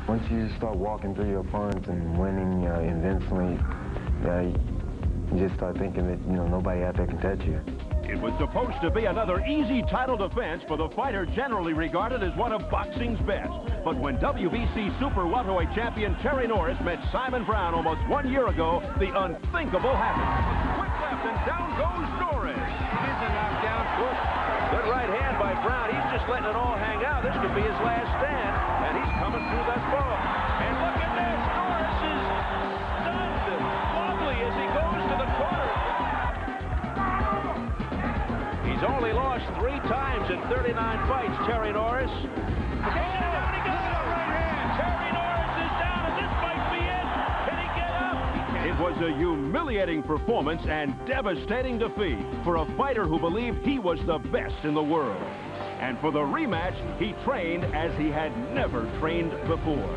Once you start walking through your opponents and winning invincibly, you just start thinking that, nobody out there can touch you. It was supposed to be another easy title defense for the fighter generally regarded as one of boxing's best. But when WBC Super Welterweight champion Terry Norris met Simon Brown almost 1 year ago, the unthinkable happened. Quick left and down goes Norris. Here's a knockdown. Good right hand by Brown. He's just letting it all hang out. This could be his last stand, and he's coming through that ball. And look at this. Norris is stunned, wobbly as he goes to the corner. He's only lost 3 times in 39 fights, Terry Norris. Down he goes, right hand. Terry Norris is down, and this might be it. Can he get up? It was a humiliating performance and devastating defeat for a fighter who believed he was the best in the world. And for the rematch, he trained as he had never trained before.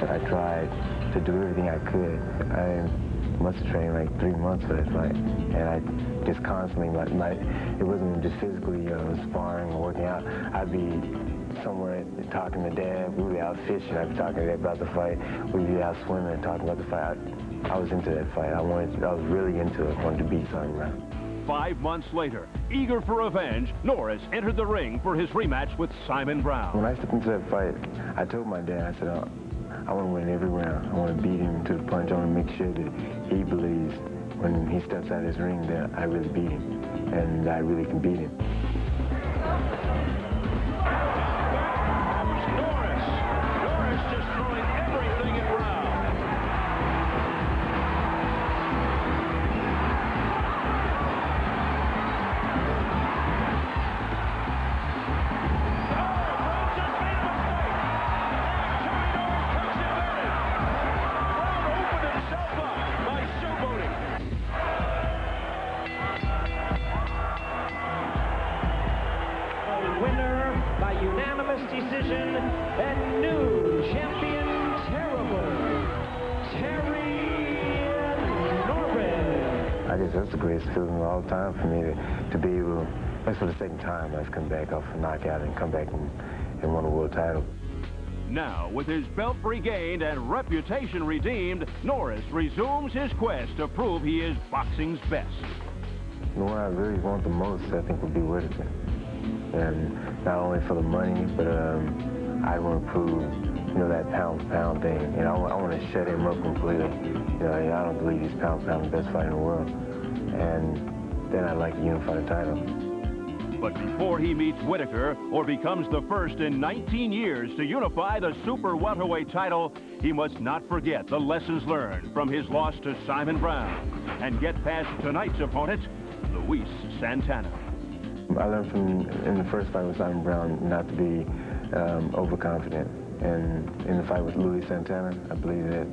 I tried to do everything I could. I must have trained like 3 months for that fight, and I just constantly, it wasn't just physically sparring or working out. I'd be somewhere talking to Dad. We would be out fishing. I'd be talking to Dad about the fight. We'd be out swimming and talking about the fight. I was into that fight. I was really into it. I wanted to beat Simon Brown. 5 months later, eager for revenge, Norris entered the ring for his rematch with Simon Brown. When I stepped into that fight, I told my dad, I said, I want to win every round. I want to beat him to the punch. I want to make sure that he believes when he steps out of his ring that I really beat him and that I really can beat him. Norris just throwing everything at Brown. Decision and new champion Terry Norris. I guess that's the greatest feeling of all time for me to be able, that's for the second time I've come back off a knockout and come back and won a world title. Now, with his belt regained and reputation redeemed, Norris resumes his quest to prove he is boxing's best. The one I really want the most, I think, would be Whitaker. And not only for the money, but I want to prove, that pound-for-pound thing. I want to shut him up completely. I don't believe he's pound-for-pound the best fighter in the world. And then I'd like to unify the title. But before he meets Whitaker, or becomes the first in 19 years to unify the Super Welterweight title, he must not forget the lessons learned from his loss to Simon Brown and get past tonight's opponent, Luis Santana. I learned in the first fight with Simon Brown not to be overconfident. And in the fight with Luis Santana, I believe that,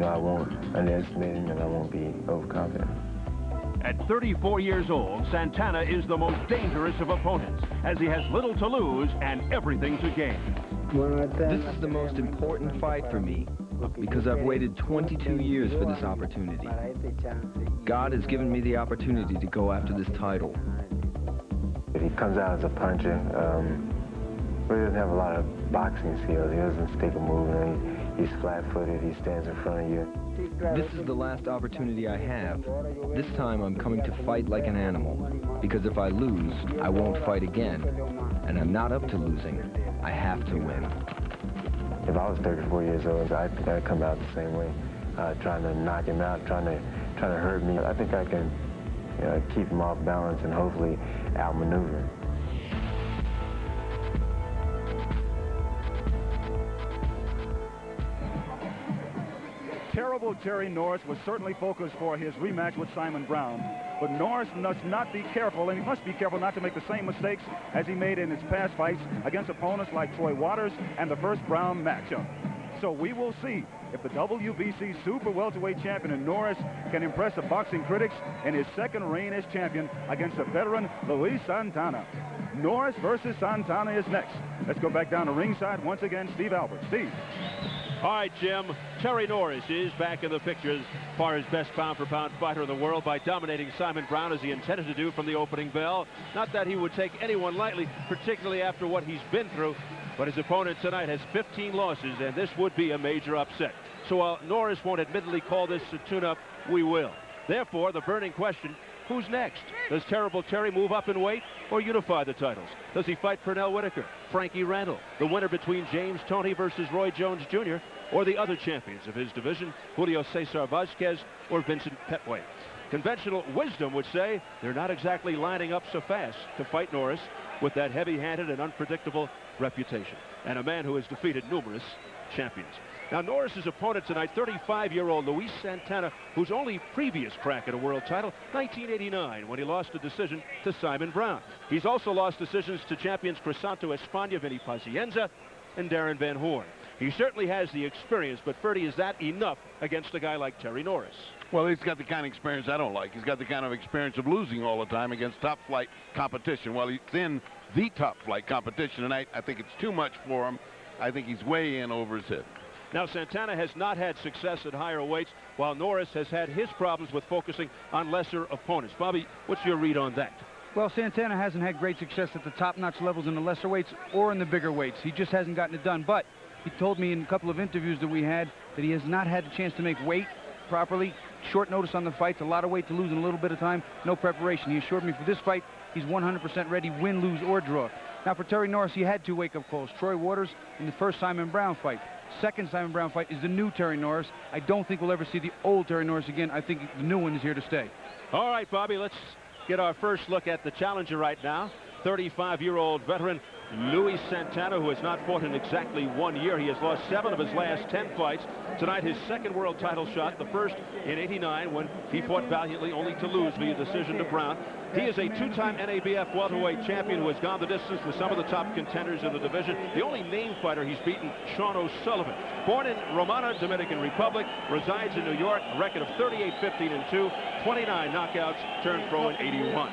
I won't underestimate him and I won't be overconfident. At 34 years old, Santana is the most dangerous of opponents, as he has little to lose and everything to gain. This is the most important fight for me, because I've waited 22 years for this opportunity. God has given me the opportunity to go after this title. He comes out as a puncher, but he doesn't have a lot of boxing skills. He doesn't stick a move. He's flat-footed. He stands in front of you. This is the last opportunity I have. This time I'm coming to fight like an animal, because if I lose, I won't fight again. And I'm not up to losing. I have to win. If I was 34 years old, I think I'd come out the same way, trying to knock him out, trying to hurt me. I think I can keep him off balance and hopefully outmaneuver him. Terrible Terry Norris was certainly focused for his rematch with Simon Brown. But Norris must not be careful, and he must be careful not to make the same mistakes as he made in his past fights against opponents like Troy Waters and the first Brown matchup. So we will see if the WBC Super Welterweight champion Norris can impress the boxing critics in his second reign as champion against the veteran Luis Santana. Norris versus Santana is next. Let's go back down to ringside once again. Steve Albert. Steve. All right, Jim. Terry Norris is back in the picture as far as best pound-for-pound fighter in the world by dominating Simon Brown as he intended to do from the opening bell. Not that he would take anyone lightly, particularly after what he's been through. But his opponent tonight has 15 losses, and this would be a major upset. So while Norris won't admittedly call this a tune-up, we will. Therefore, the burning question, who's next? Does Terrible Terry move up in weight or unify the titles? Does he fight Pernell Whitaker, Frankie Randall, the winner between James Toney versus Roy Jones Jr., or the other champions of his division, Julio Cesar Vazquez or Vincent Petway? Conventional wisdom would say they're not exactly lining up so fast to fight Norris with that heavy-handed and unpredictable reputation, and a man who has defeated numerous champions. Now, Norris's opponent tonight, 35-year-old Luis Santana, whose only previous crack at a world title, 1989, when he lost a decision to Simon Brown. He's also lost decisions to champions Crisanto España, Vinny Pazienza, and Darren Van Horn. He certainly has the experience, but Ferdy, is that enough against a guy like Terry Norris? Well, he's got the kind of experience I don't like. He's got the kind of experience of losing all the time against top-flight competition. Well, he's in the top-flight competition tonight. I think it's too much for him. I think he's way in over his head. Now, Santana has not had success at higher weights, while Norris has had his problems with focusing on lesser opponents. Bobby, what's your read on that? Well, Santana hasn't had great success at the top-notch levels in the lesser weights or in the bigger weights. He just hasn't gotten it done. But he told me in a couple of interviews that we had that he has not had the chance to make weight properly. Short notice on the fights, a lot of weight to lose in a little bit of time, no preparation. He assured me for this fight, he's 100% ready, win, lose, or draw. Now, for Terry Norris, he had two wake-up calls. Troy Waters in the first Simon Brown fight. Second Simon Brown fight is the new Terry Norris. I don't think we'll ever see the old Terry Norris again. I think the new one is here to stay. All right, Bobby, let's get our first look at the challenger right now. 35-year-old veteran Luis Santana, who has not fought in exactly 1 year. He has lost 7 of his last 10 fights. Tonight, his second world title shot, the first in '89 when he fought valiantly only to lose via decision to Brown. He is a two-time NABF welterweight champion who has gone the distance with some of the top contenders in the division. The only name fighter he's beaten, Sean O'Sullivan. Born in Romana, Dominican Republic, resides in New York, a record of 38-15-2, 29 knockouts, turned pro in '81.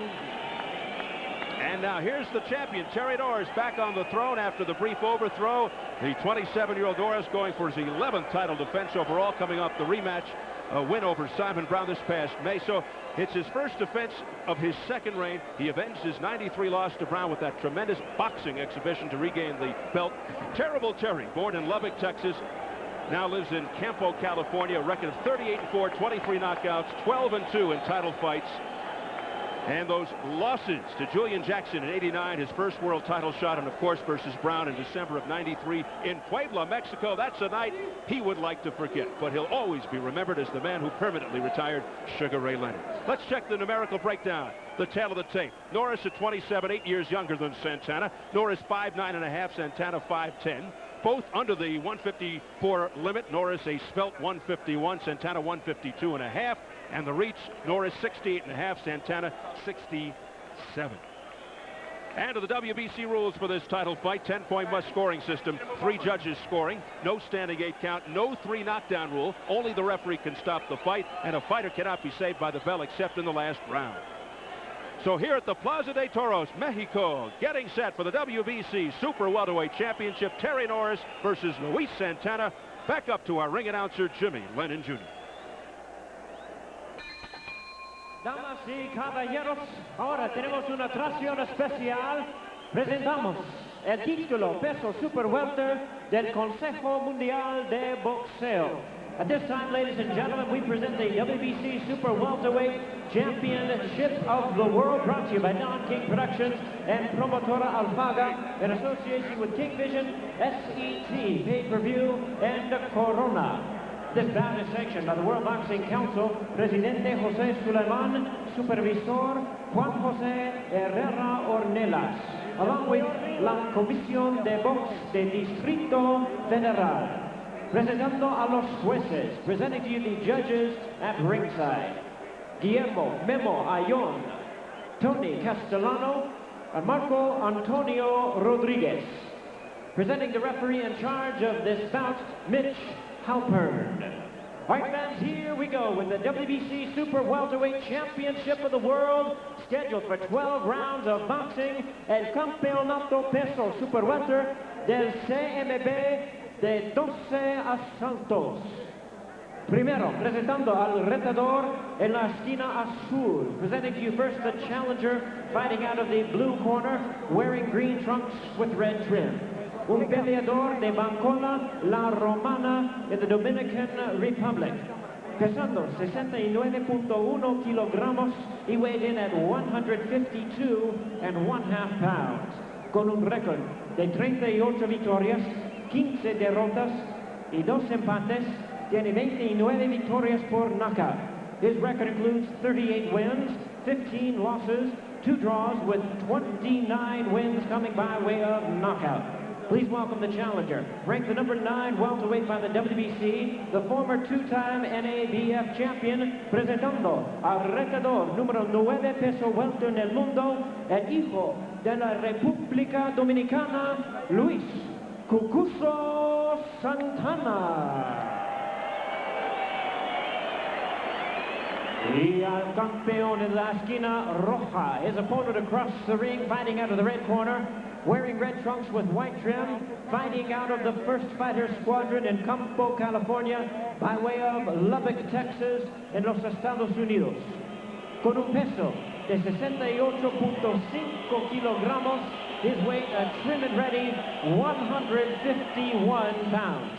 And now here's the champion, Terry Norris, back on the throne after the brief overthrow. The 27-year-old Norris going for his 11th title defense overall, coming off the rematch win over Simon Brown this past May. So it's his first defense of his second reign. He avenged his '93 loss to Brown with that tremendous boxing exhibition to regain the belt. Terrible Terry, born in Lubbock, Texas, now lives in Campo, California, a record of 38-4, 23 knockouts, 12-2 in title fights. And those losses to Julian Jackson in '89, his first world title shot, and of course versus Brown in December of '93 in Puebla, Mexico. That's a night he would like to forget, but he'll always be remembered as the man who permanently retired Sugar Ray Leonard. Let's check the numerical breakdown. The tail of the tape. Norris at 27, 8 years younger than Santana. Norris 5'9½", Santana 5'10". Both under the 154 limit. Norris a svelte 151, Santana 152.5. And the reach, Norris 68.5, Santana 67. And to the WBC rules for this title fight, 10-point must scoring system, 3 judges scoring, no standing 8 count, no 3 knockdown rule. Only the referee can stop the fight, and a fighter cannot be saved by the bell except in the last round. So here at the Plaza de Toros, Mexico, getting set for the WBC Super Welterweight Championship, Terry Norris versus Luis Santana. Back up to our ring announcer, Jimmy Lennon Jr. Damas y caballeros, ahora tenemos una atracción especial. Presentamos el título peso super welter del Consejo Mundial de Boxeo. At this time, ladies and gentlemen, we present the WBC Super Welterweight Championship of the World, brought to you by Don King Productions and Promotora Alfaga in association with King Vision, SET, Pay-Per-View, and Corona. This bout is sanctioned by the World Boxing Council, Presidente José Suleiman, Supervisor Juan José Herrera Ornelas, along with la Comisión de Box de Distrito Federal. Presentando a los jueces, presenting to you the judges at ringside. Guillermo Memo Ayón, Tony Castellano, and Marco Antonio Rodriguez. Presenting the referee in charge of this bout, Mitch Halpern. All right, fans, here we go with the WBC Super Welterweight Championship of the World, scheduled for 12 rounds of boxing. El Campeonato Peso Super Welter del CMB de 12 asaltos. Primero, presentando al retador en la esquina azul. Presenting to you first the challenger, fighting out of the blue corner, wearing green trunks with red trim. un peleador de Bancola, La Romana, in the Dominican Republic. Pesando 69.1 kilogramos, he weighed in at 152 1/2 pounds. Con un récord de 38 victorias, 15 derrotas y 2 empates, tiene 29 victorias por knockout. His record includes 38 wins, 15 losses, 2 draws, with 29 wins coming by way of knockout. Please welcome the challenger, ranked the number 9 welterweight by the WBC, the former 2-time NABF champion, presentando al retador número 9 peso welter en el mundo, el hijo de la República Dominicana, Luis Cucuso Santana. Y al campeón en la esquina roja, his opponent across the ring, fighting out of the red corner, wearing red trunks with white trim, fighting out of the First Fighter Squadron in Campo, California, by way of Lubbock, Texas, en los Estados Unidos. Con un peso de 68.5 kilogramos, his weight a trim and ready 151 pounds.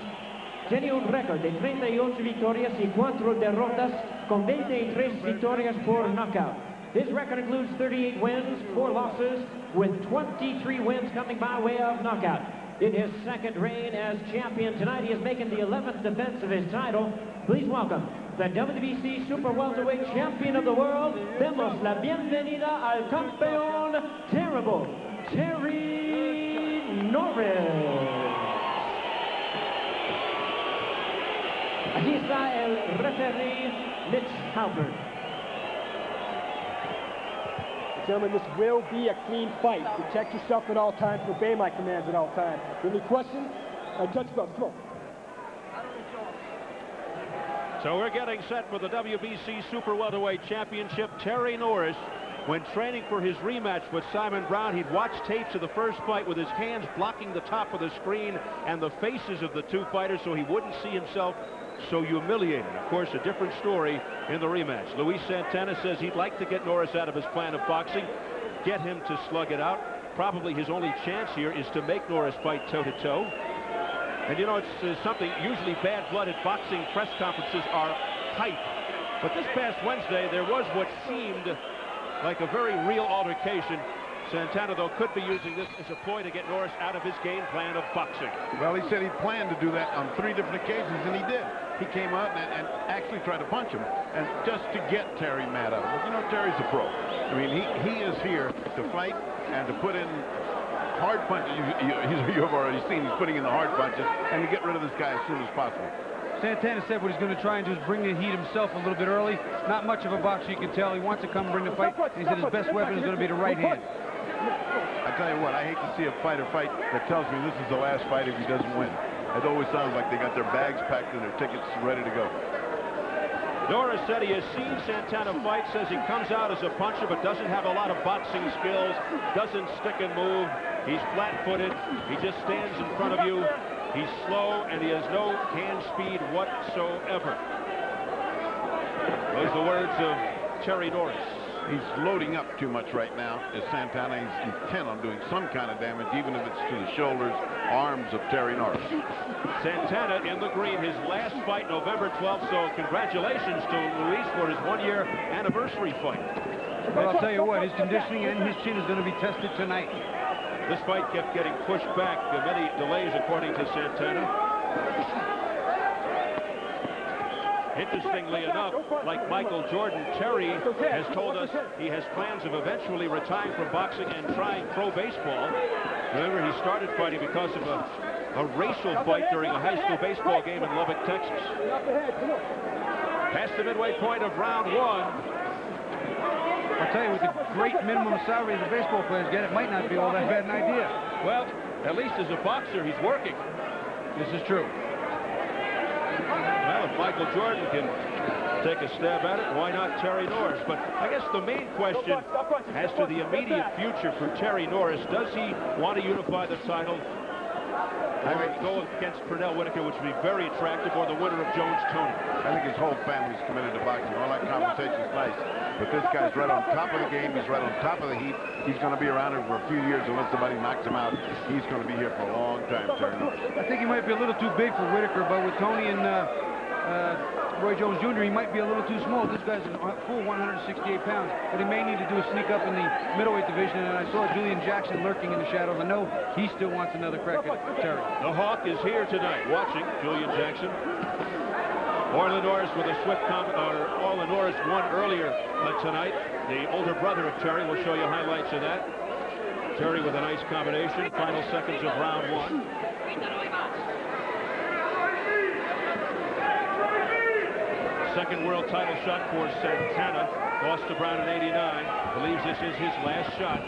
Tiene un récord de 38 victorias y 4 derrotas, con 23 victorias por knockout. His record includes 38 wins, 4 losses, with 23 wins coming by way of knockout. In his second reign as champion tonight, he is making the 11th defense of his title. Please welcome the WBC Super Welterweight Champion of the World. Demos la bienvenida al campeón terrible, Terry Norris. Aquí está el referee, Mitch Halpern. Gentlemen, this will be a clean fight. Protect yourself at all times. Obey my commands at all times. Any questions? Touch gloves. Come on. So we're getting set for the WBC Super Welterweight Championship. Terry Norris, when training for his rematch with Simon Brown, he'd watch tapes of the first fight with his hands blocking the top of the screen and the faces of the two fighters so he wouldn't see himself so humiliated. Of course, a different story in the rematch. Luis Santana says he'd like to get Norris out of his plan of boxing, get him to slug it out. Probably his only chance here is to make Norris fight toe-to-toe. And you know, it's something, usually bad-blooded boxing press conferences are hype. But this past Wednesday, there was what seemed like a very real altercation. Santana, though, could be using this as a ploy to get Norris out of his game plan of boxing. Well, he said he planned to do that on 3 different occasions, and he did. He came out and actually tried to punch him, and just to get Terry mad at him. But you know, Terry's a pro. I mean, he is here to fight and to put in hard punches. You've already seen he's putting in the hard punches, and to get rid of this guy as soon as possible. Santana said what he's going to try and do is bring the heat himself a little bit early. Not much of a boxer, you can tell. He wants to come bring the fight. And he said his best weapon is going to be the right hand. I tell you what, I hate to see a fighter fight that tells me this is the last fight if he doesn't win. It always sounds like they got their bags packed and their tickets ready to go. Norris said he has seen Santana fight, says he comes out as a puncher but doesn't have a lot of boxing skills, doesn't stick and move. He's flat-footed. He just stands in front of you. He's slow, and he has no hand speed whatsoever. Those are the words of Terry Norris. He's loading up too much right now as Santana. He's intent on doing some kind of damage, even if it's to the shoulders, arms of Terry Norris. Santana in the green, his last fight November 12th, so congratulations to Luis for his 1-year anniversary fight. Well, I'll tell you what, his conditioning and his chin is going to be tested tonight. This fight kept getting pushed back, many delays according to Santana. Interestingly enough, like Michael Jordan, Terry has told us he has plans of eventually retiring from boxing and trying pro baseball. Remember, he started fighting because of a racial fight during a high school baseball game in Lubbock, Texas. Past the midway point of round 1. I'll tell you, with the great minimum salary the baseball players get, it might not be all that bad an idea. Well, at least as a boxer, he's working. This is true. Well, if Michael Jordan can take a stab at it, why not Terry Norris? But I guess the main question as to the immediate future for Terry Norris, does he want to unify the title Or go against Pernell Whitaker, which would be very attractive, or the winner of Jones-Tony. I think his whole family's committed to boxing. All that conversation's nice, but this guy's right on top of the game. He's right on top of the heat. He's going to be around here for a few years unless somebody knocks him out. He's going to be here for a long time, Terry. I think he might be a little too big for Whitaker, but with Tony and Roy Jones Jr., he might be a little too small. This guy's a full 168 pounds. What he may need to do is sneak up in the middleweight division, and I saw Julian Jackson lurking in the shadows. I know he still wants another crack at Terry. The Hawk is here tonight, watching Julian Jackson. Orlin Norris with a swift Orlin Norris won earlier tonight. The older brother of Terry. We'll show you highlights of that. Terry with a nice combination. Final seconds of round one. Second world title shot for Santana. Lost to Brown in '89. Believes this is his last shot.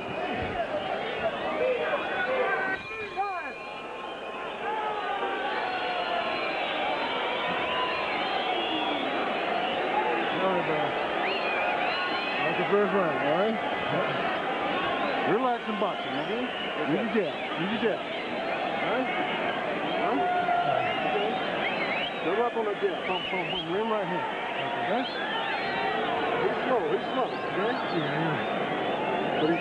That's the first round, all right? Relax in boxing, okay? Use your jab. Use your jab. All right? Okay. Go up on the jab. Pump, pump, pump. Rim right hand. Okay? He's slow. He's slow. Okay? Yeah. But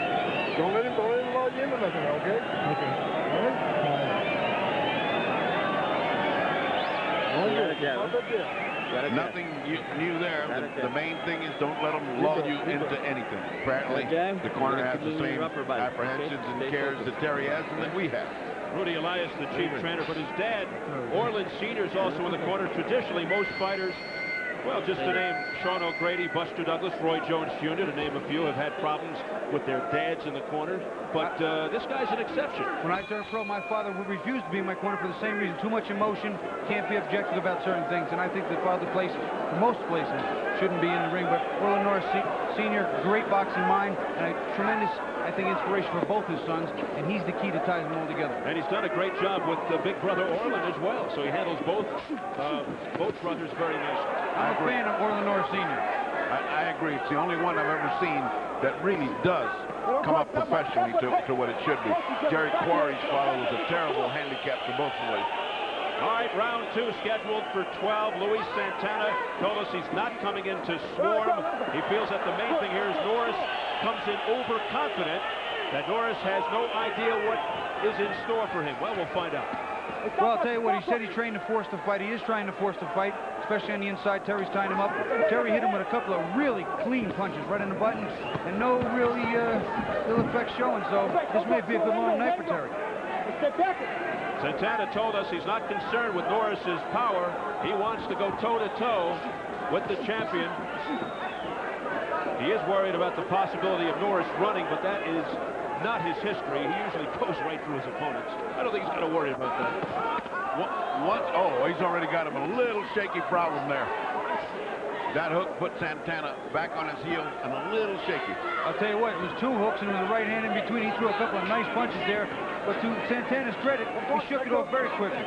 don't let him log you into nothing, okay? Okay. All right? Nothing new there. The main thing is don't let them lull you into anything. Apparently, the corner has the same apprehensions and cares that Terry has and that we have. Rudy Elias, the chief trainer, but his dad, Orlin Sr., is also in the corner. Traditionally, most fighters, well, just to name Sean O'Grady, Buster Douglas, Roy Jones Jr., to name a few, have had problems with their dads in the corner. But this guy's an exception. When I turned pro, my father would refuse to be in my corner for the same reason. Too much emotion, can't be objective about certain things. And I think the father place, for most places, shouldn't be in the ring. But Orlin Norris Sr., great boxing mind, and a tremendous, I think, inspiration for both his sons. And he's the key to tying them all together. And he's done a great job with big brother Orlin as well. So he handles both brothers very nicely. I'm a fan of Orlin Norris Sr. I agree. It's the only one I've ever seen that really does come up professionally to what it should be. Jerry Quarry's father was a terrible handicap to both boys. All right, round two scheduled for 12. Luis Santana told us he's not coming in to swarm. He feels that the main thing here is Norris comes in overconfident, that Norris has no idea what is in store for him. Well, we'll find out. Well, I'll tell you what, he said he trained to force the fight. He is trying to force the fight, especially on the inside. Terry's tying him up. Terry hit him with a couple of really clean punches right in the button, and no really ill effects showing, so this may be a good long night for Terry. Santana told us he's not concerned with Norris's power. He wants to go toe-to-toe with the champion. He is worried about the possibility of Norris running, but that is not his history. He usually goes right through his opponents. I don't think he's going to worry about that. He's already got him a little shaky problem there. That hook put Santana back on his heel and a little shaky. I'll tell you what, it was two hooks and with a right hand in between. He threw a couple of nice punches there, but to Santana's credit, he shook it off very quickly.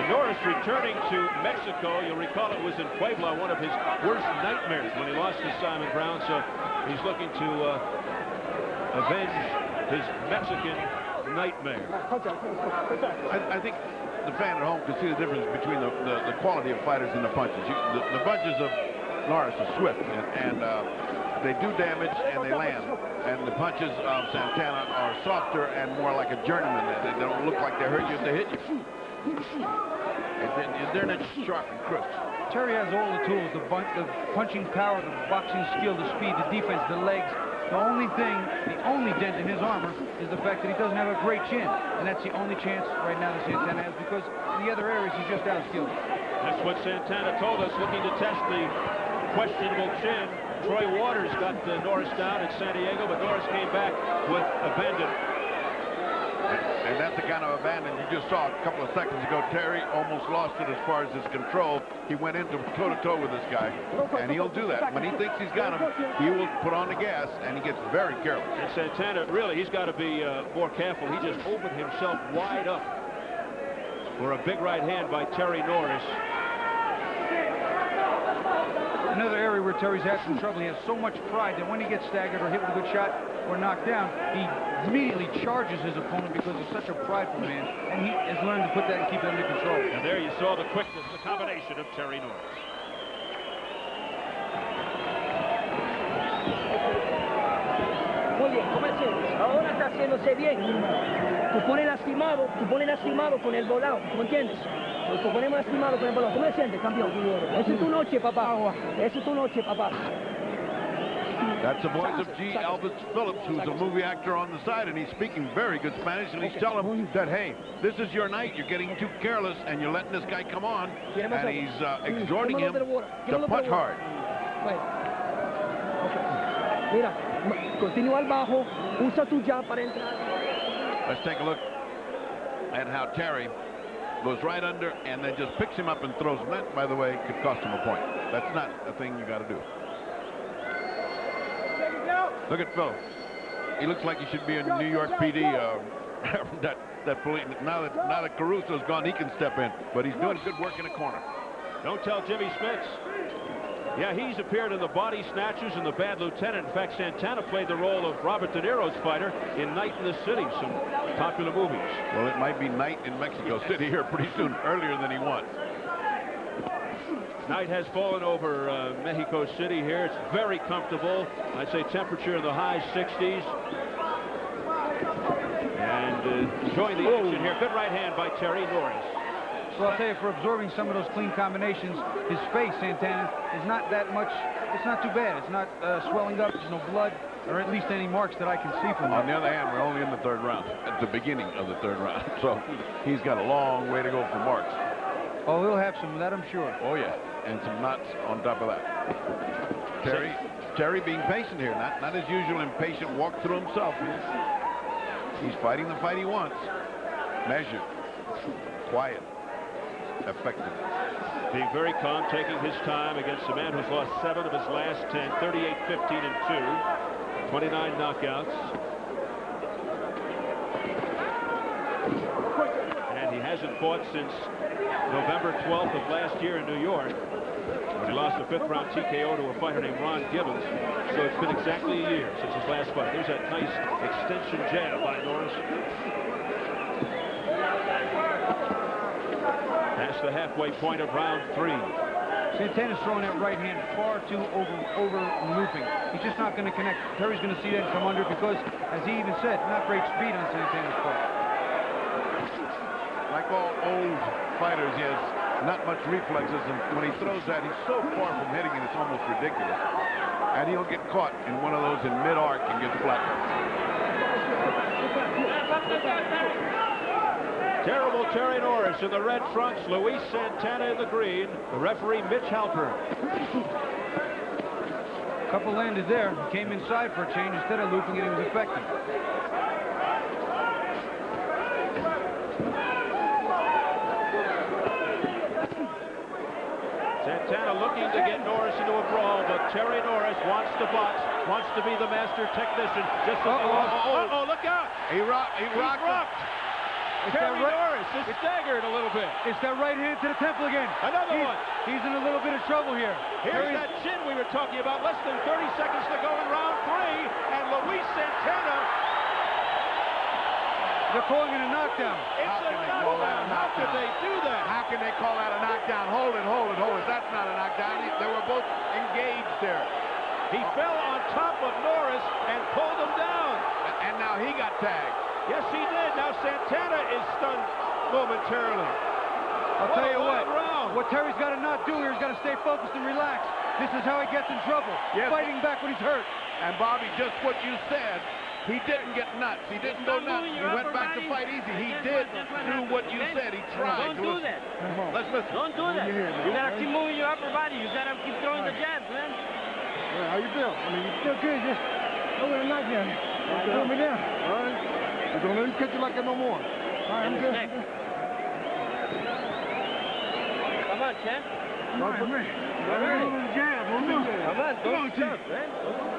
Norris returning to Mexico. You'll recall it was in Puebla, one of his worst nightmares when he lost to Simon Brown, so he's looking to avenge his Mexican nightmare. I think the fan at home can see the difference between the quality of fighters and the punches. The punches of Norris are swift, and they do damage and they land. And the punches of Santana are softer and more like a journeyman. They don't look like they hurt you, they hit you. And they're not sharp and crisp. Terry has all the tools, the punching power, the boxing skill, the speed, the defense, the legs. The only dent in his armor is the fact that he doesn't have a great chin. And that's the only chance right now that Santana has, because in the other areas he's just outskilled. That's what Santana told us, looking to test the questionable chin. Troy Waters got Norris down at San Diego, but Norris came back with abandon. And that's the kind of abandon you just saw a couple of seconds ago. Terry almost lost it as far as his control. He went into toe-to-toe with this guy, and he'll do that. When he thinks he's got him, he will put on the gas, and he gets very careful. And Santana, really, he's got to be more careful. He just opened himself wide up for a big right hand by Terry Norris. Another area where Terry's had some trouble. He has so much pride that when he gets staggered or hit with a good shot or knocked down, he immediately charges his opponent because he's such a prideful man, and he has learned to put that and keep it under control. And there you saw the quickness, the combination of Terry Norris. Muy bien, ¿cómo es eso? Ahora está haciéndose bien. Tú pones lastimado con el volado, ¿me entiendes? Tú pones lastimado con el volado. ¿Cómo te sientes, campeón? Esa es tu noche, papá. Esa es tu noche, papá. That's the voice of G. Elvis Phillips, who's a movie actor on the side, and he's speaking very good Spanish, and he's telling him that, hey, this is your night. You're getting too careless, and you're letting this guy come on, and he's exhorting him to putt hard. Mira, continúa al bajo, usa tu jab para entrar. Let's take a look at how Terry goes right under and then just picks him up and throws him. That, by the way, could cost him a point. That's not a thing you got to do. Look at Phil. He looks like he should be in New York PD. That police. Now that Caruso's gone, he can step in. But he's doing good work in the corner. Don't tell Jimmy Smits. Yeah, he's appeared in the Body Snatchers and the Bad Lieutenant. In fact, Santana played the role of Robert De Niro's fighter in Night in the City, some popular movies. Well, it might be night in Mexico City here pretty soon, earlier than he wants. Night has fallen over Mexico City here. It's very comfortable. I'd say temperature in the high 60s. And enjoying the action here. Good right hand by Terry Norris. Well, I'll tell you, for absorbing some of those clean combinations, his face, Santana, is not that much. It's not too bad. It's not swelling up. There's no blood, or at least any marks that I can see from him. On the other hand, we're only in the third round, at the beginning of the third round. So he's got a long way to go for marks. Oh, he'll have some of that, I'm sure. Oh, yeah. And some knots on top of that. Terry being patient here. Not his usual impatient walk through himself. He's fighting the fight he wants. Measured. Quiet. Effective. Being very calm, taking his time against a man who's lost 7 of his last 10, 38, 15, and 2, 29 knockouts. And he hasn't fought since November 12th of last year in New York. He lost a 5th round TKO to a fighter named Ron Gibbons. So it's been exactly a year since his last fight. There's that nice extension jab by Norris. Past the halfway point of round 3. Santana's throwing that right hand far too over looping. He's just not going to connect. Terry's going to see that and come under because, as he even said, not great speed on Santana's part. Like all old fighters, he has not much reflexes, and when he throws that, he's so far from hitting it, it's almost ridiculous. And he'll get caught in one of those in mid-arc and get flattened. Terrible Terry Norris in the red trunks, Luis Santana in the green, the referee Mitch Halpern. Couple landed there, came inside for a change instead of looping, and he was effective. Santana looking to get Norris into a brawl, but Terry Norris wants to box, wants to be the master technician. Just look out! He rocked. Terry Norris is staggered a little bit. It's that right hand to the temple again. Another one. He's in a little bit of trouble here. Here's that chin we were talking about. Less than 30 seconds to go in round 3, and Luis Santana. They're calling it a knockdown. It's a knockdown. How could they do that? How can they call that a knockdown? Hold it. That's not a knockdown. They were both engaged there. He fell on top of Norris and pulled him down. And now he got tagged. Yes, he did. Now Santana is stunned momentarily. I'll tell you what Terry's got to not do here is got to stay focused and relax. This is how he gets in trouble. Yes. Fighting back when he's hurt. And Bobby, just what you said, he didn't get nuts. He didn't go nuts. He went back to fight easy. He did do what you said. He tried. Don't do that. Let's listen. Don't do that. You got to keep moving your upper body. You got to keep throwing the jabs, man. Yeah, how you feel? I mean, you feel good. Just over the knockdown. Throw me down. All right. Don't let him catch you like that no more. All right, I'm good. Come on, champ.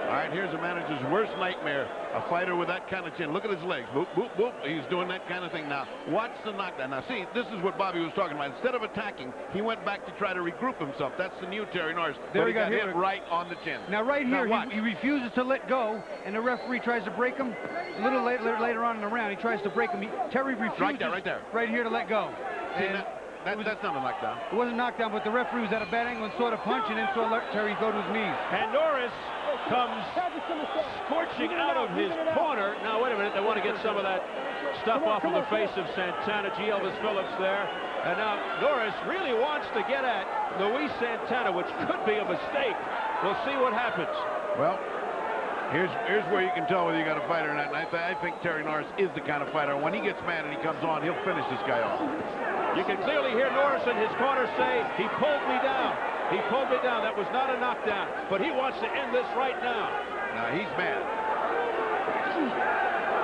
All right, here's a manager's worst nightmare. A fighter with that kind of chin. Look at his legs. Boop, boop, boop. He's doing that kind of thing now. Watch the knockdown. Now, see, this is what Bobby was talking about. Instead of attacking, he went back to try to regroup himself. That's the new Terry Norris. But he got hit right on the chin. Now, right here, he refuses to let go, and the referee tries to break him. A little later on in the round, he tries to break him. Terry refuses right there. Right here to let go. See, that's not a knockdown. It wasn't a knockdown, but the referee was at a bad angle and saw the punch, and then saw Terry go to his knees. And Norris comes scorching out of his corner. Now, wait a minute. They want to get some of that stuff off of the face of Santana. G. Elvis Phillips there. And now Norris really wants to get at Luis Santana, which could be a mistake. We'll see what happens. Well, here's where you can tell whether you got a fighter or not. And I think Terry Norris is the kind of fighter. When he gets mad and he comes on, he'll finish this guy off. You can clearly hear Norris in his corner say, he pulled me down. He pulled me down. That was not a knockdown. But he wants to end this right now. Now, he's mad.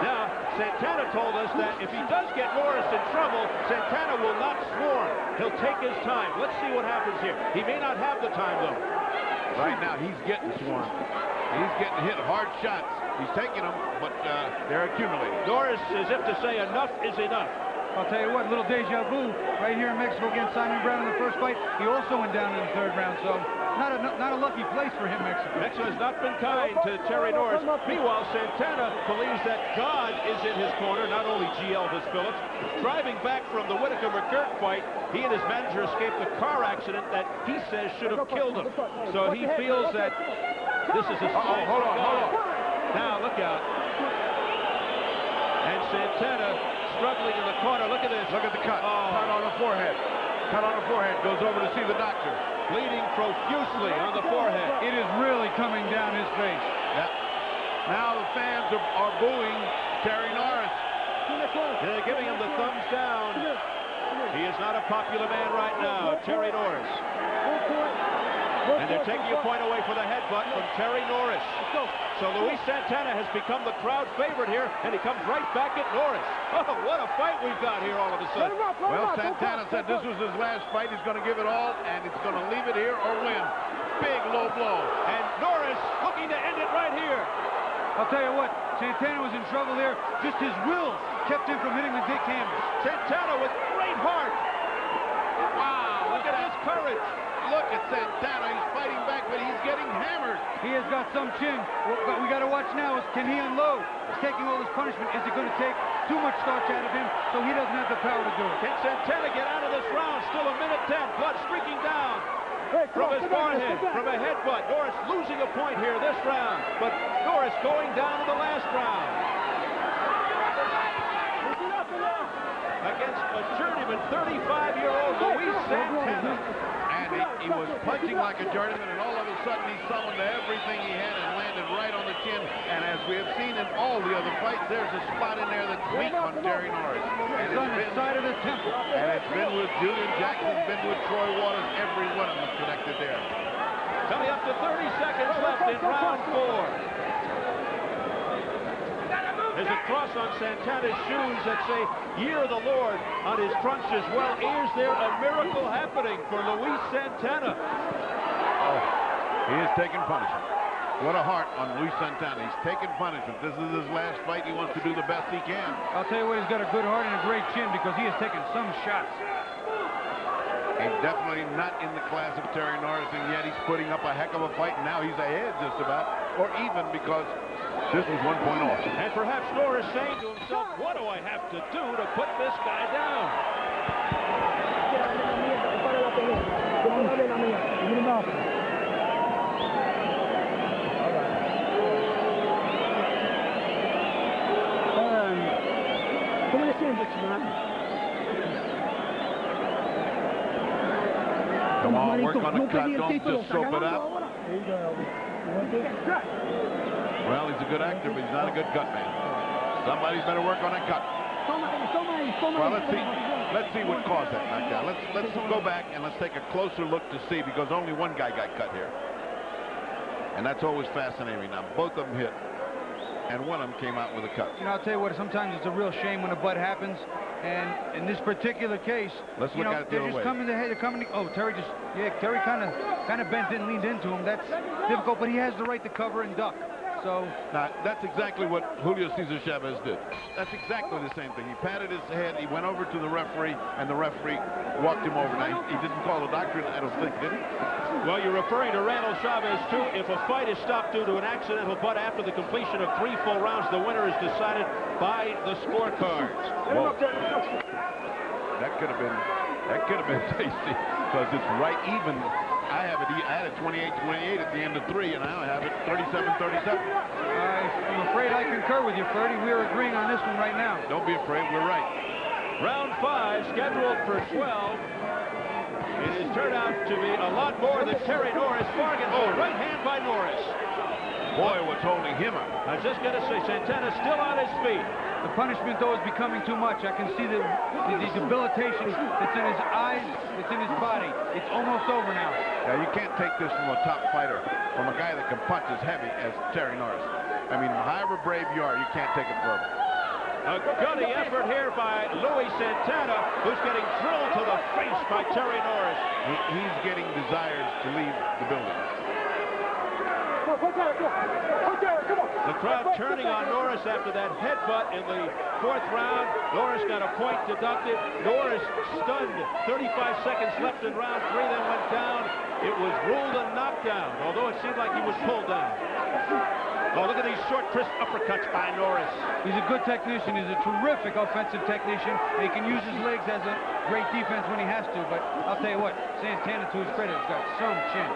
Now, Santana told us that if he does get Norris in trouble, Santana will not swarm. He'll take his time. Let's see what happens here. He may not have the time, though. Right now, he's getting swarmed. He's getting hit hard shots. He's taking them, but they're accumulating. Norris, as if to say, enough is enough. I'll tell you what, little deja vu right here in Mexico against Simon Brown in the first fight. He also went down in the third round, so not a lucky place for him, Mexico. Mexico has not been kind to Terry Norris. Meanwhile, Santana believes that God is in his corner, not only G. Elvis Phillips. Driving back from the Whitaker-McGirt fight, he and his manager escaped a car accident that he says should have killed him. So he feels that this is a sign. Hold on. Now, look out. And Santana struggling in the corner. Look at this. Look at the cut. Cut on the forehead. Cut on the forehead. Goes over to see the doctor. Bleeding profusely on the forehead. It is really coming down his face. Yep. Now the fans are booing Terry Norris. They're giving him the thumbs down. He is not a popular man right now, Terry Norris. And they're taking a point away for the headbutt from Terry Norris. So Luis Santana has become the crowd favorite here, and he comes right back at Norris. Oh, what a fight we've got here all of a sudden. Well, Santana said this was his last fight. He's going to give it all, and he's going to leave it here or win. Big low blow. And Norris looking to end it right here. I'll tell you what, Santana was in trouble there. Just his will kept him from hitting the big canvas. Santana with great heart. Wow, look at his courage. Look at Santana. He's fighting back, but he's getting hammered. He has got some chin. What we got to watch now is, can he unload? He's taking all this punishment. Is it going to take too much starch out of him so he doesn't have the power to do it? Can Santana get out of this round? Still a minute 10. Blood streaking down from his forehead, from a headbutt. Norris losing a point here this round, but Norris going down to the last round. Against a journeyman, 35-year-old Luis Santana. And he was punching like a journeyman, and all of a sudden he summoned everything he had and landed right on the chin. And as we have seen in all the other fights, there's a spot in there that's weak on Terry Norris. And it's on the side of the temple. And it's been with Julian Jackson, been with Troy Waters, every one of them connected there. Coming up to 30 seconds left in round 4. There's a cross on Santana's shoes that say, Year of the Lord on his crunches. Well, is there a miracle happening for Luis Santana? Oh, he is taking punishment. What a heart on Luis Santana. He's taking punishment. This is his last fight. He wants to do the best he can. I'll tell you what, he's got a good heart and a great chin because he has taken some shots. He's definitely not in the class of Terry Norris, and yet he's putting up a heck of a fight, and now he's ahead just about, or even, because this was 1 point off. And perhaps Norris saying to himself, what do I have to do to put this guy down? Come on, work on the cut. Don't just soap it up. Well, he's a good actor, but he's not a good cut man. Somebody's better work on that cut. Well, let's see what caused that knockdown. Let's go back and let's take a closer look to see, because only one guy got cut here. And that's always fascinating. Now, both of them hit. and one of them came out with a cut. You know, I'll tell you what, sometimes it's a real shame when a butt happens. And in this particular case, let's look at it the other way. They're just coming to head. They're coming. Oh, Terry just, Terry kind of bent in, leaned into him. That's difficult, but he has the right to cover and duck. So now, that's exactly what Julio Cesar Chavez did. That's exactly the same thing. He patted his head, he went over to the referee, and the referee walked him over. Now, he didn't call a doctor, I don't think, did he? Well, you're referring to Randall Chavez, too. If a fight is stopped due to an accidental butt after the completion of 3 full rounds, the winner is decided by the scorecards. Whoa. That could have been tasty, because it's right even. I had it 28-28 at the end of 3, and now I have it 37-37. I'm afraid I concur with you, Ferdy. We're agreeing on this one right now. Don't be afraid, we're right. Round 5, scheduled for 12. It has turned out to be a lot more than Terry Norris bargained for. Right hand by Norris. Boy, what's holding him up. I was just going to say, Santana's still on his feet. The punishment, though, is becoming too much. I can see the debilitation that's in his eyes, it's in his body. It's almost over now. Yeah, you can't take this from a top fighter, from a guy that can punch as heavy as Terry Norris. I mean, however brave you are, you can't take it further. A gutty effort here by Louis Santana, who's getting drilled to the face by Terry Norris. He's getting desires to leave the building. The crowd turning on Norris after that headbutt in the 4th round. Norris got a point deducted. Norris stunned. 35 seconds left in round 3, then went down. It was ruled a knockdown, although it seemed like he was pulled down. Oh, look at these short, crisp uppercuts by Norris. He's a good technician. He's a terrific offensive technician. He can use his legs as a great defense when he has to. But I'll tell you what, Santana, to his credit, has got some chin.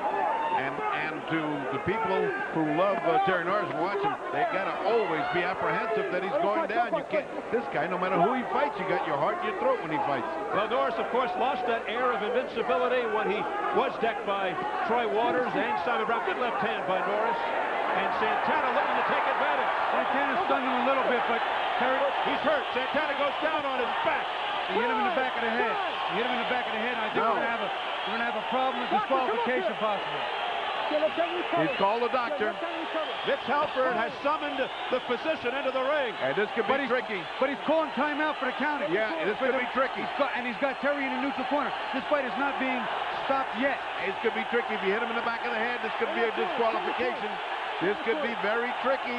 And to the people who love Terry Norris and watch him, they got to always be apprehensive that he's going down. You can't. This guy, no matter who he fights, you got your heart in your throat when he fights. Well, Norris, of course, lost that air of invincibility when he was decked by Troy Waters and Simon Brown. Good left hand by Norris. And Santana looking to take advantage. Santana stunned him a little bit, but Terry, he's hurt. Santana goes down on his back. He hit him in the back of the head. He hit him in the back of the head, and I think we're going to have a problem with disqualification possible. He's called the doctor. Mitch Halpern has summoned the physician into the ring. And this could be tricky. But he's calling timeout for the counting. Yeah, this could be tricky. He's got Terry in a neutral corner. This fight is not being stopped yet. This could be tricky. If you hit him in the back of the head, this could be a disqualification. This could be very tricky.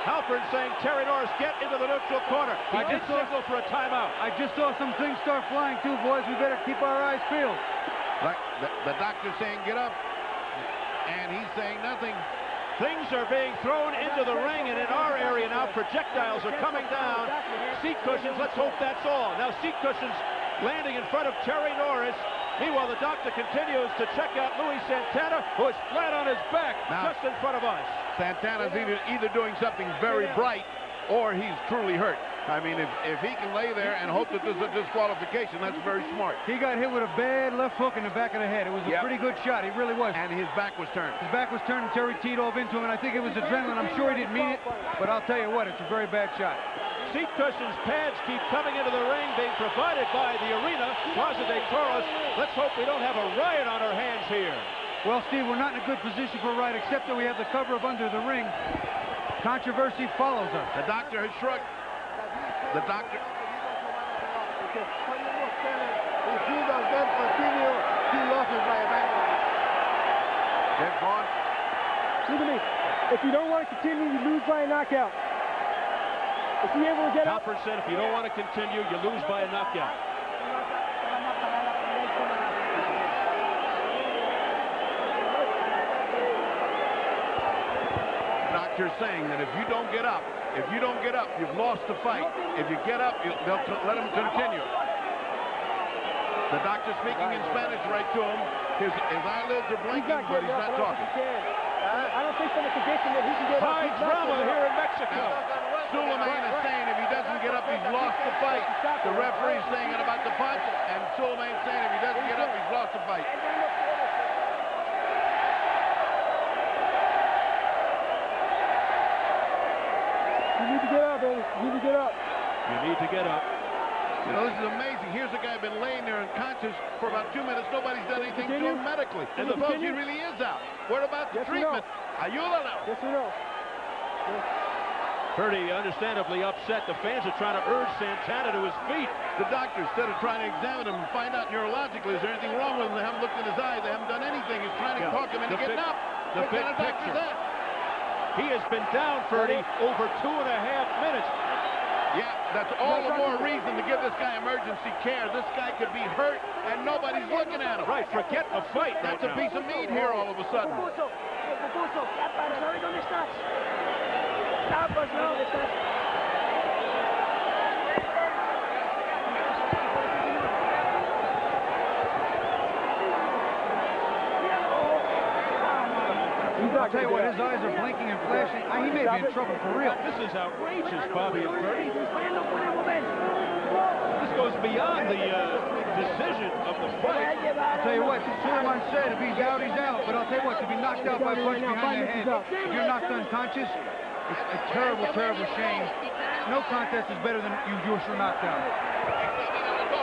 Halpern saying, Terry Norris, get into the neutral corner. He did signal for a timeout. I just saw some things start flying too, boys. We better keep our eyes peeled. Like the doctor's saying, get up. And he's saying nothing. Things are being thrown into the ring, and in our area now, projectiles are coming down. Seat cushions, let's hope that's all. Now, seat cushions landing in front of Terry Norris. Meanwhile, the doctor continues to check out Louis Santana, who is flat on his back just in front of us. Santana's either doing something very bright or he's truly hurt. I mean, if he can lay there and hope that there's a disqualification, that's very smart. He got hit with a bad left hook in the back of the head. It was a pretty good shot. He really was. And his back was turned. His back was turned, and Terry teed off into him, and I think it was adrenaline. I'm sure he didn't mean it, but I'll tell you what, it's a very bad shot. Seat cushions, pads keep coming into the ring, being provided by the arena, Plaza de Toros. Let's hope we don't have a riot on our hands here. Well, Steve, we're not in a good position for a riot, except that we have the cover of Under the Ring. Controversy follows us. The doctor has shrugged. The doctor. If he does not continue, he loses by a backlash. They've gone. Look at me. If you don't want to continue, you lose by a knockout. Is he able to get up? Halpern said if you don't want to continue, you lose by a knockout. Doctor's saying that if you don't get up, you've lost the fight. If you get up, they'll let him continue. The doctor's speaking in Spanish right to him. His eyelids are blinking, but he's not talking. I don't think from the condition that he can get up. High drama here in Mexico. Suleiman is saying if he doesn't get up, he's lost the fight. The referee's saying it about the punch, and Suleiman's saying if he doesn't get up, he's lost the fight. You need to get up, baby. You need to get up. You need to get up. You know, this is amazing. Here's a guy been laying there unconscious for about 2 minutes. Nobody's done anything to him medically. And suppose he really is out. What about the treatment? Ayúdalo. Yes or no? Purdy understandably upset. The fans are trying to urge Santana to his feet. The doctor, instead of trying to examine him and find out neurologically, is there anything wrong with him? They haven't looked in his eyes. They haven't done anything. He's trying to talk him into getting up. The big picture. He has been down, Purdy, over 2.5 minutes. Yeah, that's all the more reason to give this guy emergency care. This guy could be hurt, and nobody's looking at him. Right, forget the fight. That's a piece of meat here all of a sudden. I'll tell you what, his eyes are blinking and flashing. He may be in trouble for real. This is outrageous, Bobby and Purdy. This goes beyond the decision of the fight. I'll tell you what, Suleiman said if he's out, he's out. But I'll tell you what, to be knocked out by a punch behind the head, if you're knocked unconscious, it's a terrible, terrible shame. No contest is better than you're knocked out.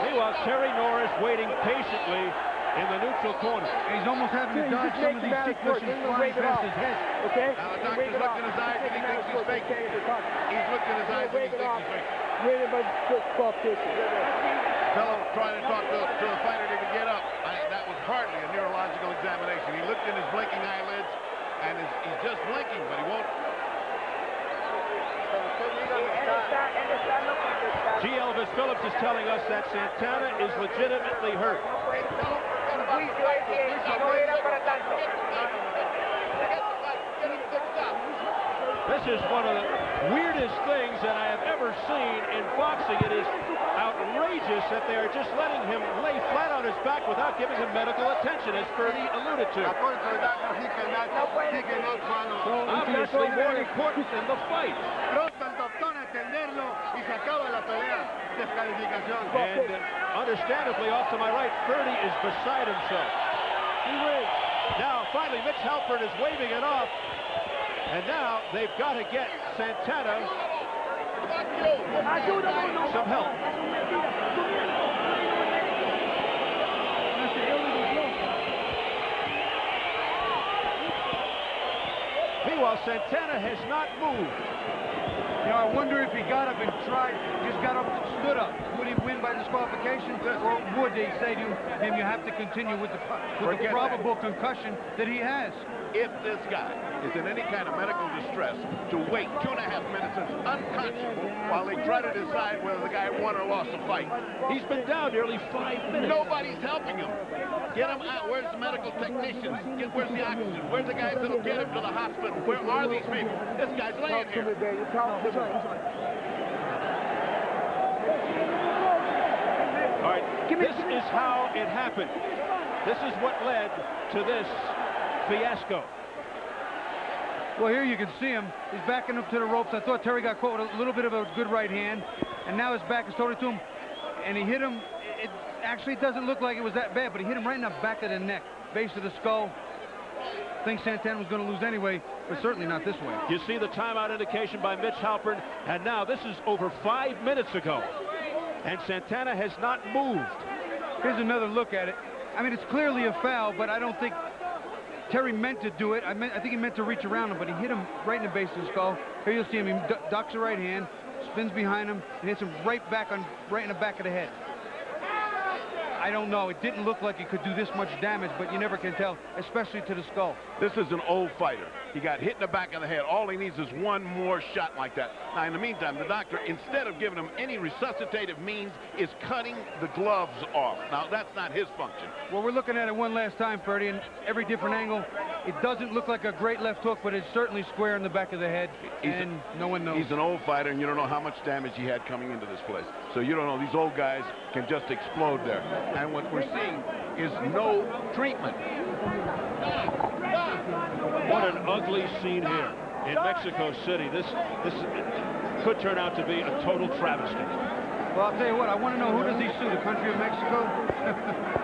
Meanwhile, Terry Norris waiting patiently in the neutral corner. He's almost having to dodge some of these seat cushions flying past his head. Okay? Now the doctor's looked in his eyes and he thinks he's faking. He's looked in his eyes and he thinks he's faking. Waiting by the soft tissue. Fellow trying to talk to the fighter to get up. That was hardly a neurological examination. He looked in his blinking eyelids and he's just blinking, but he won't. G. Elvis Phillips is telling us that Santana is legitimately hurt. This is one of the weirdest things that I have ever seen in boxing. It is outrageous that they are just letting him lay flat on his back without giving him medical attention, as Purdy alluded to. Obviously more important than the fight. And understandably, off to my right, Purdy is beside himself. Now, finally, Mitch Halpern is waving it off. And now they've got to get Santana some help. Meanwhile, Santana has not moved. You know, I wonder if he got up and tried, just got up and stood up. Would he win by disqualification? Or would they say to him, you have to continue with the probable concussion that he has? If this guy is in any kind of medical distress, to wait 2.5 minutes is unconscionable while they try to decide whether the guy won or lost the fight. He's been down nearly 5 minutes. Nobody's helping him. Get him out. Where's the medical technicians? Where's the oxygen? Where's the guys that'll get him to the hospital? Where are these people? This guy's laying here. All right, this is how it happened. This is what led to this fiasco. Well, here you can see him. He's backing up to the ropes. I thought Terry got caught with a little bit of a good right hand, and now his back is totally to him, and he hit him. It actually doesn't look like it was that bad, but he hit him right in the back of the neck, base of the skull. I think Santana was going to lose anyway, but certainly not this way. You see the timeout indication by Mitch Halpern, and now this is over 5 minutes ago, and Santana has not moved. Here's another look at it. I mean, it's clearly a foul, but I don't think Terry meant to do it. I think he meant to reach around him, but he hit him right in the base of the skull. Here you'll see him. He ducks the right hand, spins behind him, and hits him right in the back of the head. I don't know. It didn't look like he could do this much damage, but you never can tell, especially to the skull. This is an old fighter. He got hit in the back of the head. All he needs is one more shot like that. Now, in the meantime, the doctor, instead of giving him any resuscitative means, is cutting the gloves off. Now, that's not his function. Well, we're looking at it one last time, Purdy, and every different angle. It doesn't look like a great left hook, but it's certainly square in the back of the head, and no one knows. He's an old fighter, and you don't know how much damage he had coming into this place. So you don't know. These old guys can just explode there. And what we're seeing is no treatment. What an ugly scene here in Mexico City. This could turn out to be a total travesty. Well, I'll tell you what, I want to know, who does he sue? The country of Mexico?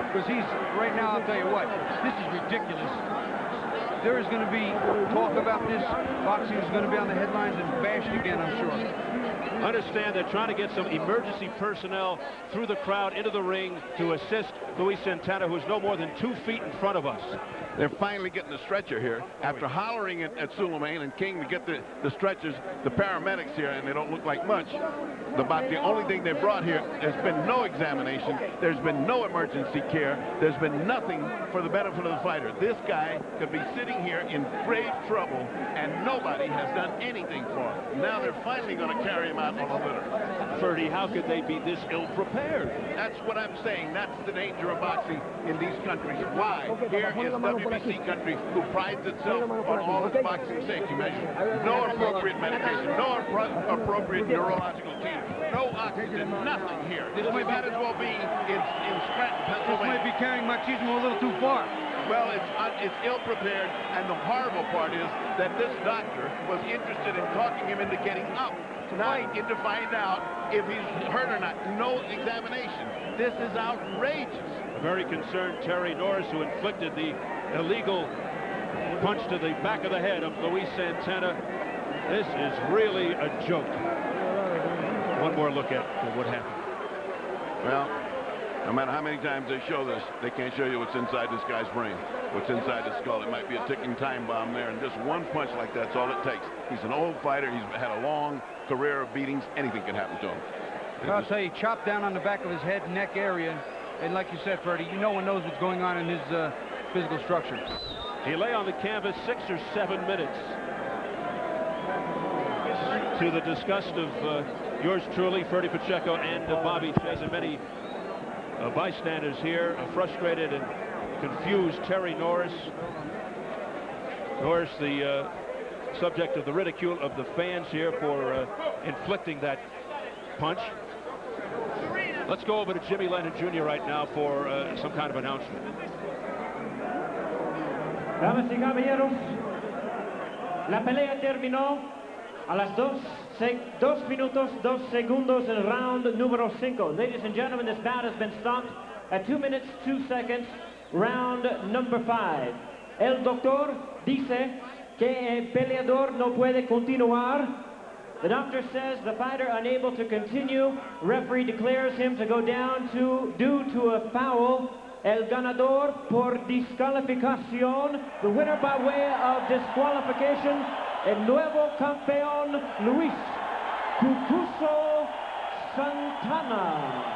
Because right now, I'll tell you what, this is ridiculous. There is going to be talk about this. Boxing is going to be on the headlines and bashed again, I'm sure. Understand they're trying to get some emergency personnel through the crowd into the ring to assist Luis Santana, who's no more than 2 feet in front of us. They're finally getting the stretcher here. After hollering at Suleiman and King to get the stretchers, the paramedics here, and they don't look like much. About the only thing they brought here, there's been no examination. There's been no emergency care. There's been nothing for the benefit of the fighter. This guy could be sitting here in grave trouble, and nobody has done anything for him. Now they're finally going to carry him out on a litter. Ferdy, how could they be this ill-prepared? That's what I'm saying. That's the danger of boxing in these countries. Why? Here is WBC country who prides itself on all its boxing safety measures. No appropriate medication, no appropriate neurological team, no oxygen, nothing here. This might as well be in Scranton, Pennsylvania. This might be carrying machismo a little too far. Well, it's ill-prepared, and the horrible part is that this doctor was interested in talking him into getting up tonight to find out if he's hurt or not. No examination. This is outrageous. A very concerned Terry Norris, who inflicted the illegal punch to the back of the head of Luis Santana. This is really a joke. One more look at what happened. Well, no matter how many times they show this, they can't show you what's inside this guy's brain, what's inside his skull. It might be a ticking time bomb there, and just one punch like that's all it takes. He's an old fighter. He's had a long career of beatings. Anything can happen to him. I'll tell you, chopped down on the back of his head, neck area, and like you said, Freddie, no one knows what's going on in his physical structure. He lay on the canvas 6 or 7 minutes, to the disgust of yours truly, Ferdy Pacheco, and Bobby Chase, and many bystanders here, frustrated and confused Terry Norris. Norris, the subject of the ridicule of the fans here for inflicting that punch. Let's go over to Jimmy Lennon Jr. right now for some kind of announcement. Damas y caballeros, la pelea terminó a las 2 minutos 2 segundos in round número 5. Ladies and gentlemen, this bout has been stopped at 2 minutes 2 seconds, round number 5. El doctor dice que el peleador no puede continuar. The doctor says the fighter unable to continue. Referee declares him to go down due to a foul. El ganador por descalificación. The winner by way of disqualification, el nuevo campeón Luis Cucuso Santana.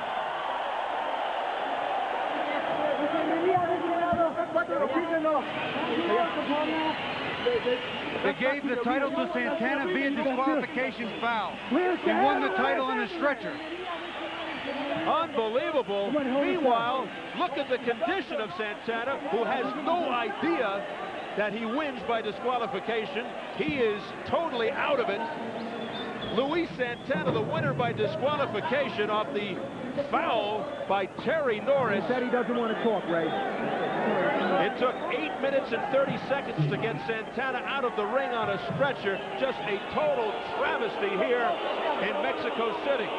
They gave the title to Santana via disqualification foul. He won the title on a stretcher. Unbelievable. Meanwhile, look at the condition of Santana, who has no idea that he wins by disqualification. He is totally out of it. Luis Santana, the winner by disqualification off the foul by Terry Norris. He said he doesn't want to talk, Ray. It took 8 minutes and 30 seconds to get Santana out of the ring on a stretcher. Just a total travesty here in Mexico City.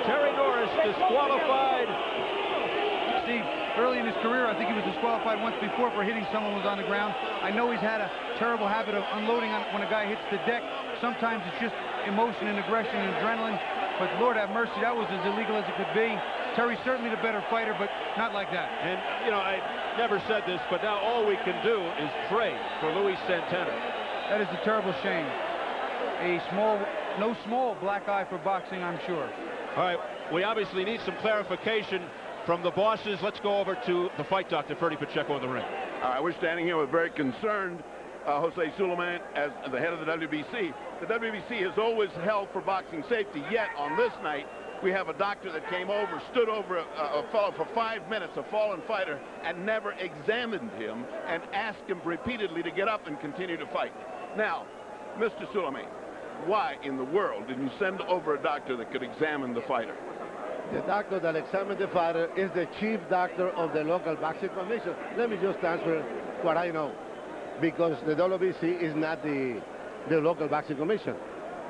Terry Norris disqualified. Steve, early in his career, I think he was disqualified once before for hitting someone who was on the ground. I know he's had a terrible habit of unloading on when a guy hits the deck. Sometimes it's just emotion and aggression and adrenaline. But Lord have mercy, that was as illegal as it could be. Terry's certainly the better fighter, but not like that. And, you know, I never said this, but now all we can do is pray for Luis Santana. That is a terrible shame. No small black eye for boxing, I'm sure. All right, we obviously need some clarification from the bosses. Let's go over to the fight doctor, Ferdy Pacheco, in the ring. All right, we're standing here with very concerned Jose Suleiman as the head of the WBC. The WBC has always held for boxing safety, yet on this night, we have a doctor that came over, stood over a fellow for 5 minutes, a fallen fighter, and never examined him and asked him repeatedly to get up and continue to fight. Now, Mr. Suleiman, why in the world did you send over a doctor that could examine the fighter? The doctor that examined the fighter is the chief doctor of the local boxing commission. Let me just answer what I know, because the WBC is not the local boxing commission.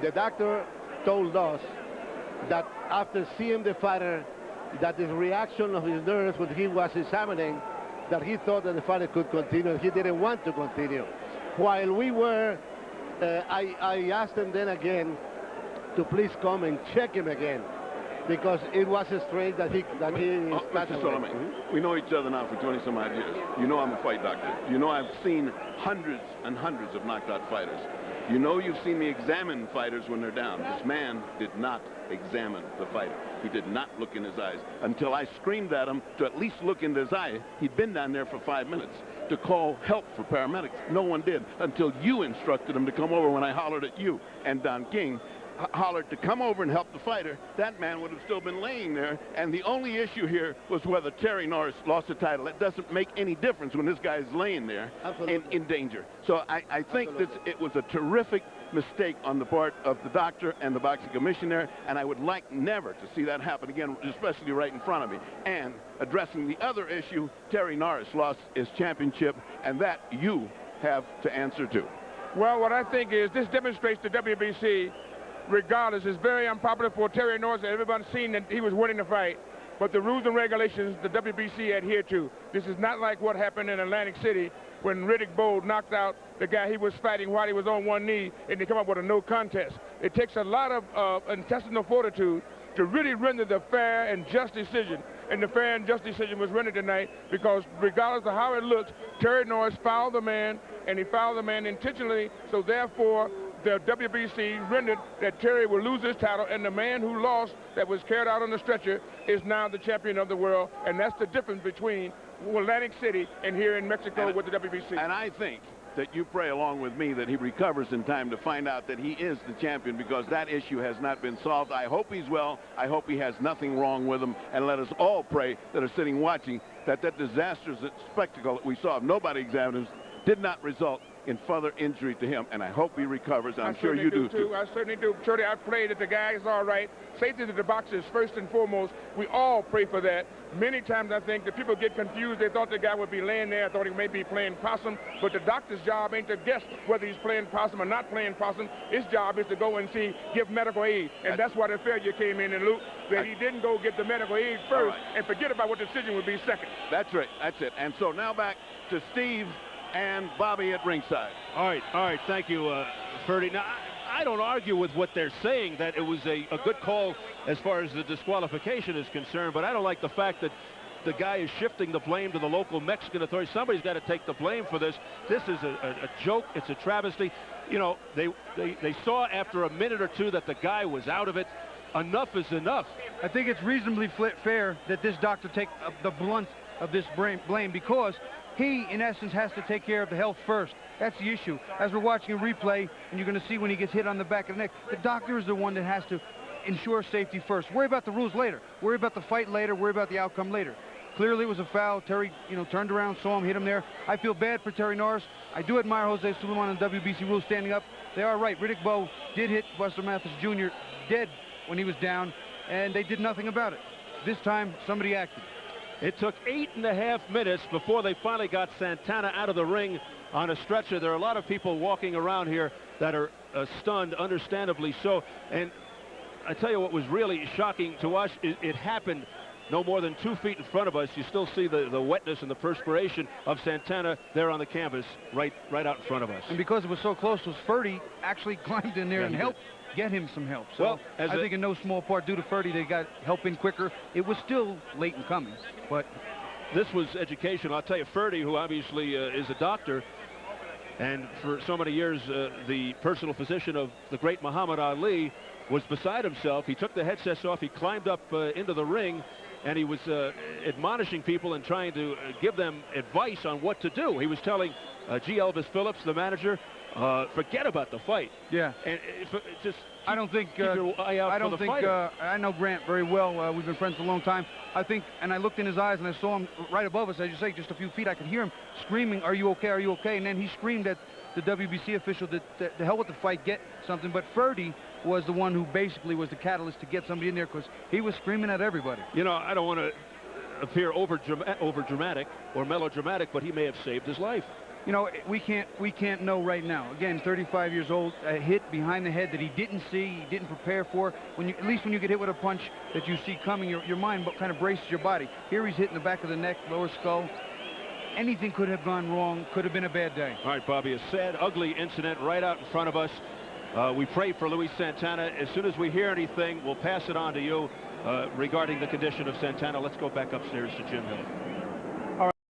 The doctor told us that after seeing the fighter, that the reaction of his nerves when he was examining, that he thought that the fighter could continue. He didn't want to continue. While we were, I asked him then again to please come and check him again, because it was a strain that he Mr. Solomon, we know each other now for 20-some odd years. You know I'm a fight doctor. You know I've seen hundreds and hundreds of knocked out fighters. You know you've seen me examine fighters when they're down. This man did not examine the fighter. He did not look in his eyes until I screamed at him to at least look into his eye. He'd been down there for 5 minutes to call help for paramedics. No one did until you instructed him to come over when I hollered at you. And Don King hollered to come over and help the fighter. That man would have still been laying there, and the only issue here was whether Terry Norris lost the title. It doesn't make any difference when this guy is laying there in danger. So I think that it was a terrific mistake on the part of the doctor and the boxing commissioner, and I would like never to see that happen again, especially right in front of me. And addressing the other issue, Terry Norris lost his championship, and that you have to answer to. Well, what I think is this demonstrates the WBC, regardless, it's very unpopular for Terry Norris. Everybody's seen that he was winning the fight, but the rules and regulations the WBC adhere to. This is not like what happened in Atlantic City when Riddick Bowe knocked out the guy he was fighting while he was on one knee, and they come up with a no contest. It takes a lot of intestinal fortitude to really render the fair and just decision. And the fair and just decision was rendered tonight because regardless of how it looked, Terry Norris fouled the man, and he fouled the man intentionally, so therefore the WBC rendered that Terry will lose his title, and the man who lost that was carried out on the stretcher is now the champion of the world, and that's the difference between Atlantic City and here in Mexico with the WBC. And I think that you pray along with me that he recovers in time to find out that he is the champion, because that issue has not been solved. I hope he's well. I hope he has nothing wrong with him, and let us all pray that are sitting watching that disastrous spectacle that we saw of nobody examined him did not result in further injury to him, and I hope he recovers. I'm sure you do too. I certainly do. Shorty, I pray that the guy is all right. Safety to the boxers first and foremost. We all pray for that. Many times I think that people get confused. They thought the guy would be laying there. I thought he may be playing possum, but the doctor's job ain't to guess whether he's playing possum or not playing possum. His job is to go and give medical aid, and that's why the failure came in, and Luke, that he didn't go get the medical aid first and forget about what the decision would be second. That's right. That's it. And so now back to Steve and Bobby at ringside. All right, thank you, Ferdy. Now, I don't argue with what they're saying, that it was a good call as far as the disqualification is concerned, but I don't like the fact that the guy is shifting the blame to the local Mexican authorities. Somebody's got to take the blame for this. This is a joke. It's a travesty. You know, they saw after a minute or two that the guy was out of it. Enough is enough. I think it's reasonably fair that this doctor take the blunt of this blame, because he, in essence, has to take care of the health first. That's the issue. As we're watching a replay, and you're going to see when he gets hit on the back of the neck, the doctor is the one that has to ensure safety first. Worry about the rules later. Worry about the fight later. Worry about the outcome later. Clearly it was a foul. Terry, turned around, saw him, hit him there. I feel bad for Terry Norris. I do admire Jose Sulaiman and WBC rules standing up. They are right. Riddick Bowe did hit Buster Mathis Jr. dead when he was down, and they did nothing about it. This time, somebody acted. It took 8.5 minutes before they finally got Santana out of the ring on a stretcher. There are a lot of people walking around here that are stunned, understandably so. And I tell you what was really shocking to us, it happened no more than 2 feet in front of us. You still see the wetness and the perspiration of Santana there on the canvas right out in front of us. And because it was so close, Ferdy actually climbed in there and helped get him some help. So well, I think in no small part due to Ferdy, they got help in quicker. It was still late in coming, but this was educational. I'll tell you, Ferdy, who obviously is a doctor, and for so many years the personal physician of the great Muhammad Ali, was beside himself. He took the headsets off, he climbed up into the ring, and he was admonishing people and trying to give them advice on what to do. He was telling G. Elvis Phillips, the manager, forget about the fight. Yeah. And just I don't think keep your eye out for the fighter. I know Grant very well. We've been friends for a long time. I think, and I looked in his eyes and I saw him right above us, as you say, just a few feet. I could hear him screaming, "Are you okay? Are you okay?" And then he screamed at the WBC official that the hell with the fight, get something. But Ferdy was the one who basically was the catalyst to get somebody in there, because he was screaming at everybody. You know, I don't want to appear over dramatic or melodramatic, but he may have saved his life. You know, we can't know right now. Again, 35 years old, a hit behind the head that he didn't see, he didn't prepare for. At least when you get hit with a punch that you see coming, your mind kind of braces your body. Here he's hitting the back of the neck, lower skull. Anything could have gone wrong, could have been a bad day. All right, Bobby, a sad, ugly incident right out in front of us. We pray for Luis Santana. As soon as we hear anything, we'll pass it on to you regarding the condition of Santana. Let's go back upstairs to Jim Hill.